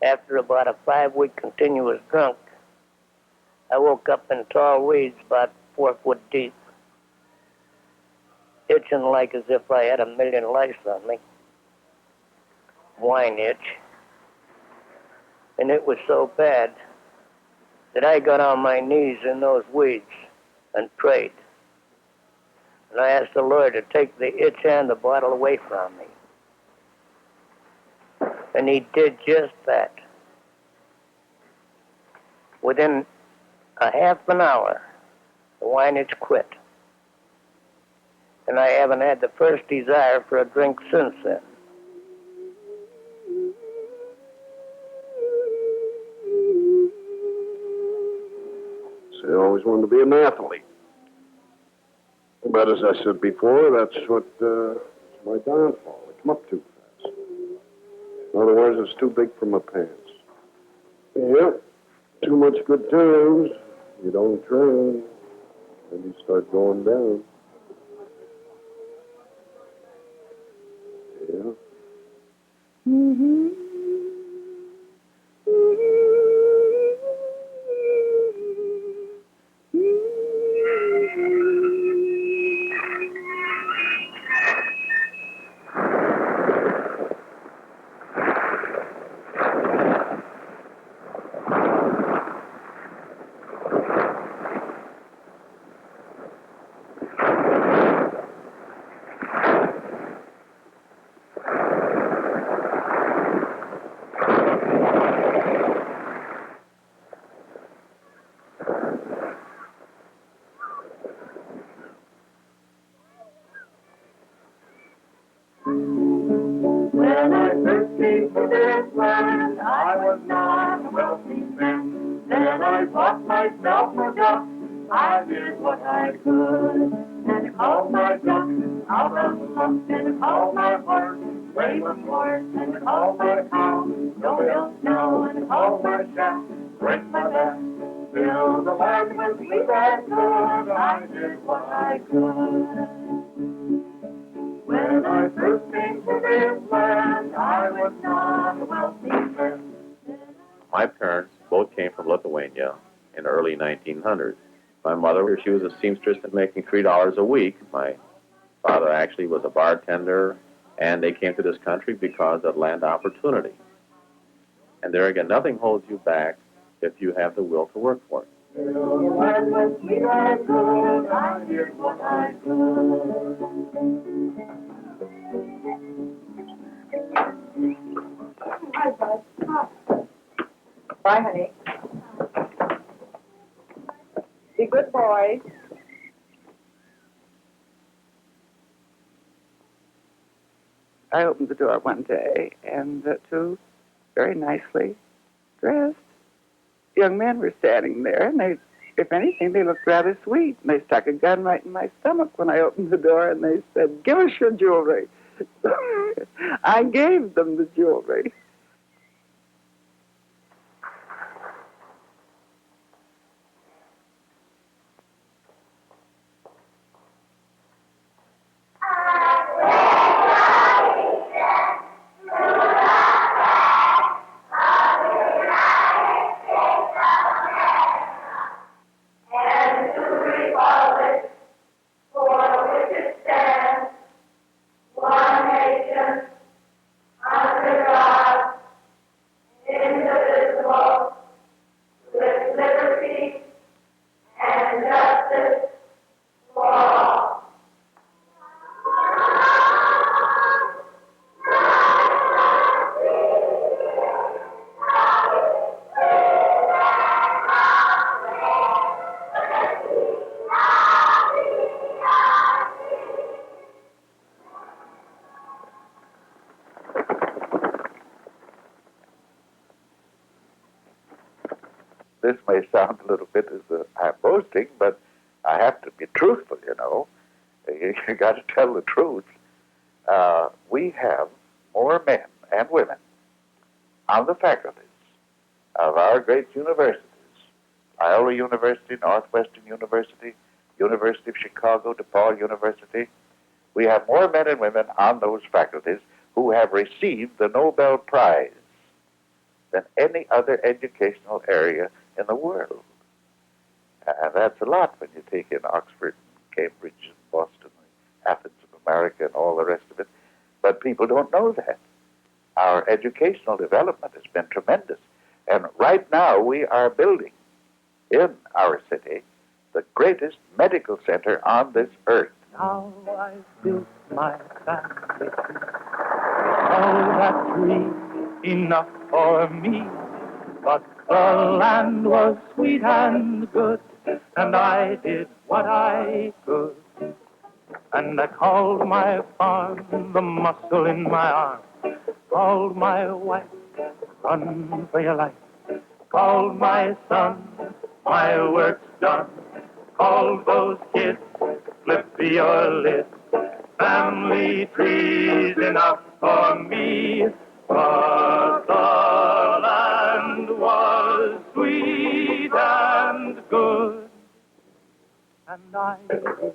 After about a 5-week continuous drunk, I woke up in tall weeds about 4 foot deep, itching like as if I had a million lice on me. Wine itch. And it was so bad that I got on my knees in those weeds and prayed. And I asked the Lord to take the itch and the bottle away from me. And he did just that. Within a half an hour, the wine itch quit. And I haven't had the first desire for a drink since then. So I always wanted to be an athlete. But as I said before, that's what my downfall. I come up too fast. In other words, it's too big for my pants. Yeah, too much good times. You don't train, and you start going down. Yeah. When I first came to this land, I was not a wealthy man. Then I bought myself a duck. I did what I could. And I called my duck out of luck. And I called my horse Raven Horse. And I called my cow No Milk Snow. And I called my shaft Break My Back. Till the land was sweet and good, I did what I could. When I first came to this land, I was not a wealthy man. My parents both came from Lithuania in the early 1900s. My mother, she was a seamstress and making $3 a week. My father actually was a bartender, and they came to this country because of land opportunity. And there again, nothing holds you back if you have the will to work for it. Till the land was sweet and good, I did what I could. Hi, Bud. Hi. Bye, honey. Be good boy. I opened the door one day, and two very nicely dressed young men were standing there, and they, if anything, they looked rather sweet. And they stuck a gun right in my stomach when I opened the door, and they said, "Give us your jewelry." I gave them the jewelry. This may sound a little bit as I'm boasting, but I have to be truthful, you know. You got to tell the truth. We have more men and women on the faculties of our great universities, Iowa University, Northwestern University, University of Chicago, DePaul University. We have more men and women on those faculties who have received the Nobel Prize than any other educational area in the world. And that's a lot when you take in Oxford, Cambridge, and Boston, Athens of America, and all the rest of it. But people don't know that. Our educational development has been tremendous. And right now we are building in our city the greatest medical center on this earth. Now I've built my family tree. Oh, that tree, enough for me. But the land was sweet and good, and I did what I could. And I called my farm the muscle in my arm. Called my wife, run for your life. Called my son, my work's done. Called those kids, flip your lid. Family trees enough for me, but the land was sweet and good, and I did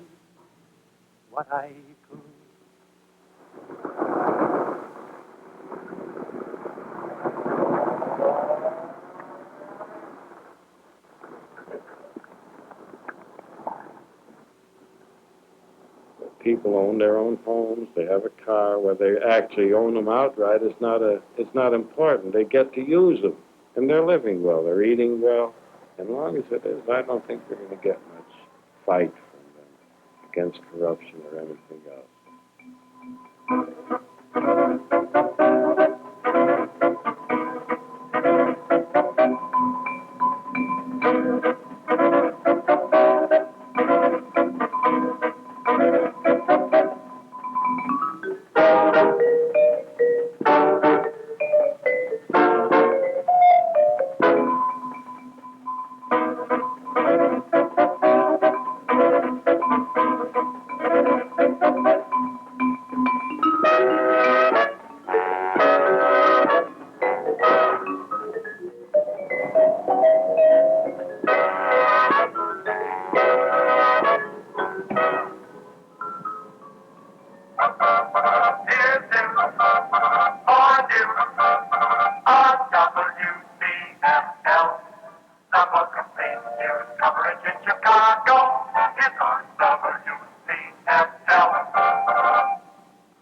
what I could. People own their own homes. They have a car. Whether they actually own them outright is not important. They get to use them, and they're living well. They're eating well. As long as it is, I don't think we're going to get much fight from them against corruption or anything else.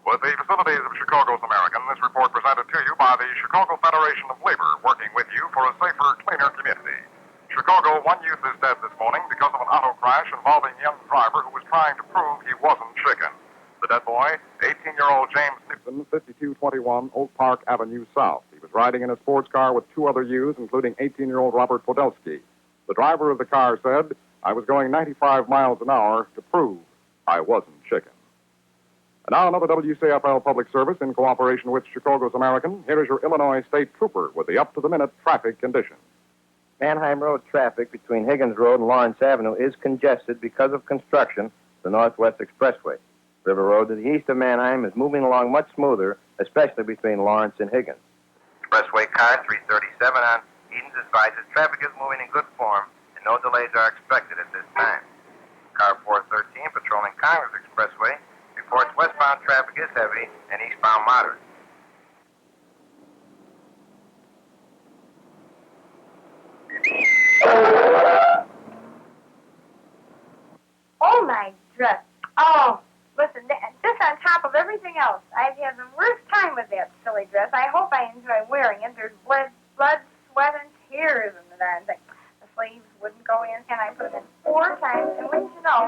With the facilities of Chicago's American, this report presented to you by the Chicago Federation of Labor, working with you for a safer, cleaner community. Chicago, one youth is dead this morning because of an auto crash involving a young driver who was trying to prove he wasn't chicken. The dead boy, 18-year-old James Nixon, 5221 Oak Park Avenue South. He was riding in a sports car with two other youths, including 18-year-old Robert Podolsky. The driver of the car said, "I was going 95 miles an hour to prove I wasn't chicken." And now another WCFL public service in cooperation with Chicago's American. Here is your Illinois State Trooper with the up-to-the-minute traffic conditions. Manheim Road traffic between Higgins Road and Lawrence Avenue is congested because of construction of the Northwest Expressway. River Road to the east of Manheim is moving along much smoother, especially between Lawrence and Higgins. Expressway car 337 on Edens advises traffic is moving in good form and no delays are expected at this time. Car 413 patrolling Congress Expressway reports westbound traffic is heavy and eastbound moderate. Oh, my dress. Oh, listen, this on top of everything else. I've had the worst time with that silly dress. I hope I enjoy wearing it. There's blood, sweat, and tears in the darn thing. The sleeves wouldn't go in, and I put them in 4 times, and wouldn't you know...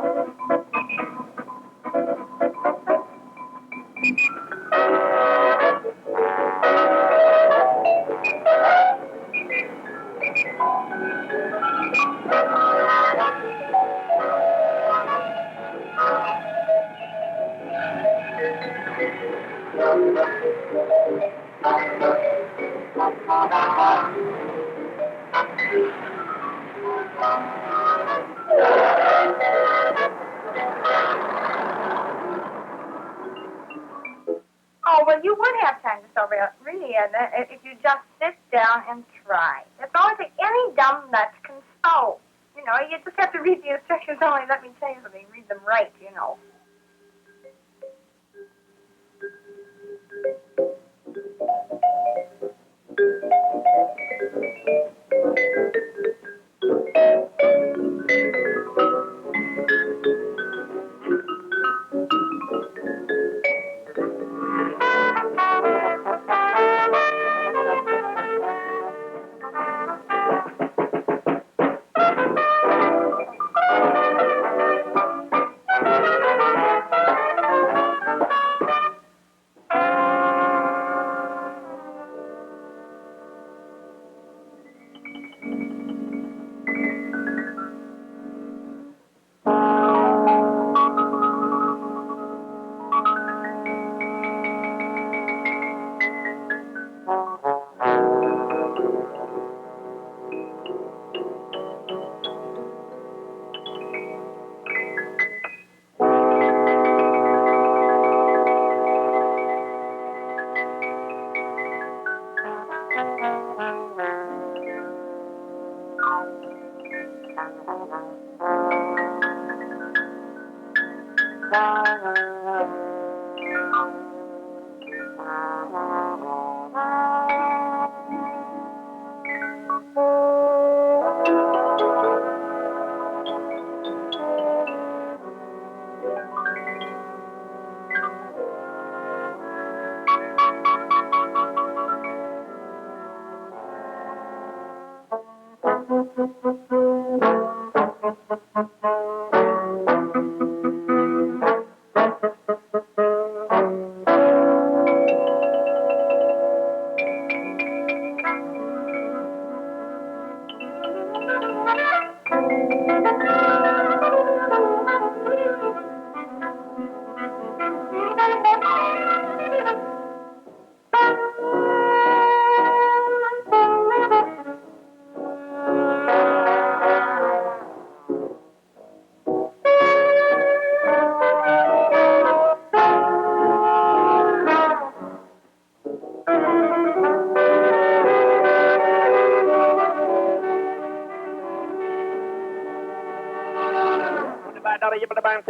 Oh, well, you would have time to sew, really, if you just sit down and try. That's the only thing any dumb nuts can sew. You know, you just have to read the instructions only. Let me tell you something. Read them right, you know.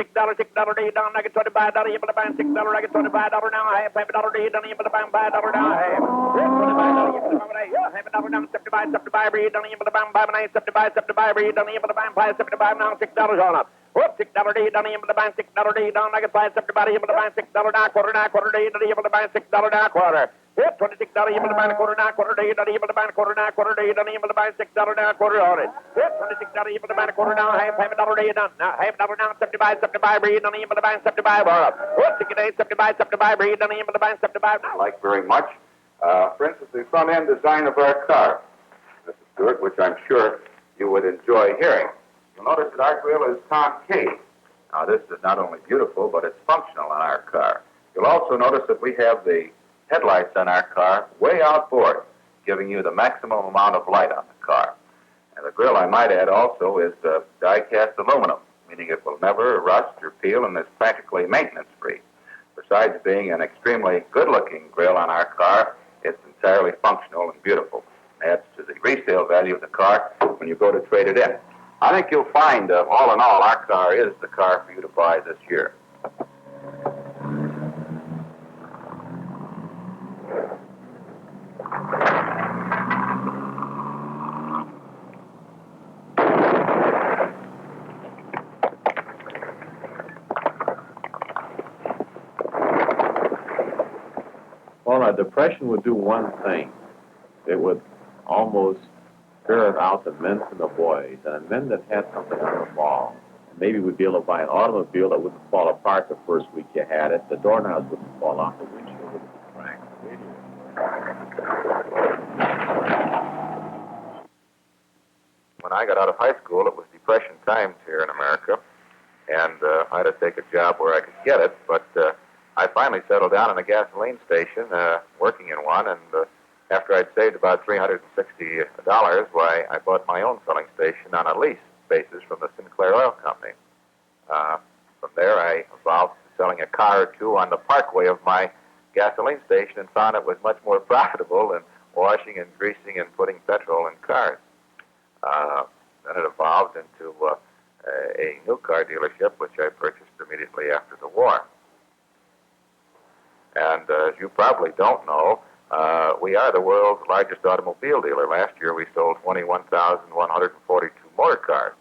$6, $6 down, I get $25, you put a band $6, I get $25 now, half a dollar day, down, you put a band $5 down, half. $25, you put a band, half a dollar down, 75, 75, breed, down, you put a band 5, 9, 75, 75, breed, down, you put a band 5, 75 now, $6 on up. Whoop, $6 day, down, you put a band $6 day, down, I get 5, 75, you put a band $6 down, quarter day, down, you put a band $6 down, quarter. Yep, $26, you put a band quarter day, down, you put a band quarter day, down, you put a band $6 down, quarter on it. Yep, $26, you put a band quarter down, half a dollar day, down, half a dollar down, 75, 75, breed, down, you put a band 75 on up. Whoop, 60 75, 75, breed, down, you put a band 75 now. Like very much. For instance, the front-end design of our car, Mrs. Stewart, which I'm sure you would enjoy hearing. You'll notice that our grill is concave. Now, this is not only beautiful, but it's functional on our car. You'll also notice that we have the headlights on our car way outboard, giving you the maximum amount of light on the car. And the grill, I might add also, is die-cast aluminum, meaning it will never rust or peel and is practically maintenance-free. Besides being an extremely good-looking grill on our car, it's entirely functional and beautiful. Adds to the resale value of the car when you go to trade it in. I think you'll find, all in all, our car is the car for you to buy this year. Well, a depression would do one thing. It would almost ferret out the men from the boys, and the men that had something on the ball. Maybe we'd be able to buy an automobile that wouldn't fall apart the first week you had it. The doorknobs wouldn't fall off, the windshield wouldn't crack. When I got out of high school, it was Depression times here in America, and I had to take a job where I could get it, but I finally settled down in a gasoline station, working in one, and after I'd saved about $360, why, I bought my own filling station on a lease basis from the Sinclair Oil Company. From there, I evolved to selling a car or two on the parkway of my gasoline station and found it was much more profitable than washing and greasing and putting petrol in cars. Then it evolved into a new car dealership, which I purchased immediately after the war. And as you probably don't know, We are the world's largest automobile dealer. Last year we sold 21,142 motor cars.